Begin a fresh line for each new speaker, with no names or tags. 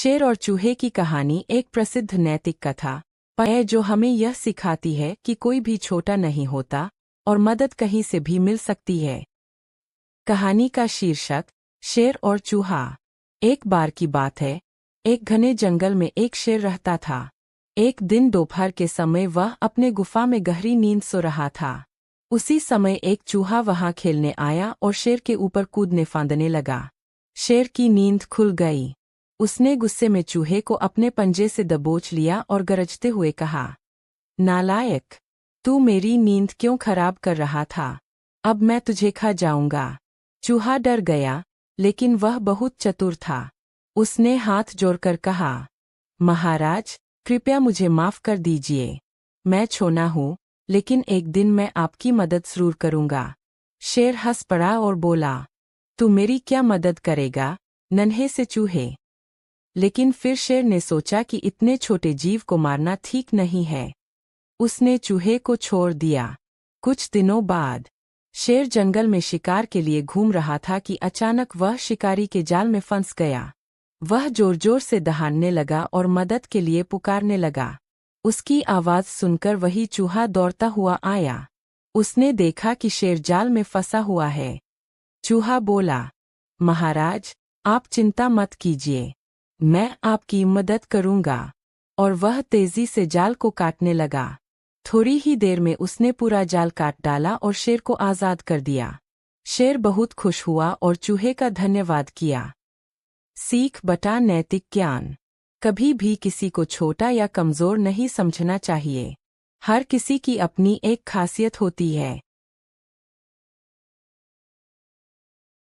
शेर और चूहे की कहानी एक प्रसिद्ध नैतिक कथा है जो हमें यह सिखाती है कि कोई भी छोटा नहीं होता और मदद कहीं से भी मिल सकती है। कहानी का शीर्षक शेर और चूहा। एक बार की बात है, एक घने जंगल में एक शेर रहता था। एक दिन दोपहर के समय वह अपने गुफा में गहरी नींद सो रहा था। उसी समय एक चूहा वहां खेलने आया और शेर के ऊपर कूदने फांदने लगा। शेर की नींद खुल गई। उसने गुस्से में चूहे को अपने पंजे से दबोच लिया और गरजते हुए कहा, नालायक, तू मेरी नींद क्यों खराब कर रहा था? अब मैं तुझे खा जाऊंगा। चूहा डर गया, लेकिन वह बहुत चतुर था। उसने हाथ जोड़कर कहा, महाराज, कृपया मुझे माफ कर दीजिए। मैं छोना हूँ, लेकिन एक दिन मैं आपकी मदद जरूर करूंगा। शेर हंस पड़ा और बोला, तू मेरी क्या मदद करेगा, नन्हे से चूहे? लेकिन फिर शेर ने सोचा कि इतने छोटे जीव को मारना ठीक नहीं है। उसने चूहे को छोड़ दिया। कुछ दिनों बाद शेर जंगल में शिकार के लिए घूम रहा था कि अचानक वह शिकारी के जाल में फंस गया। वह जोर जोर से दहाड़ने लगा और मदद के लिए पुकारने लगा। उसकी आवाज सुनकर वही चूहा दौड़ता हुआ आया। उसने देखा कि शेर जाल में फंसा हुआ है। चूहा बोला, महाराज, आप चिंता मत कीजिए, मैं आपकी मदद करूंगा। और वह तेजी से जाल को काटने लगा। थोड़ी ही देर में उसने पूरा जाल काट डाला और शेर को आजाद कर दिया। शेर बहुत खुश हुआ और चूहे का धन्यवाद किया। सीख बटा नैतिक ज्ञान। कभी भी किसी को छोटा या कमजोर नहीं समझना चाहिए। हर किसी की अपनी एक खासियत होती है।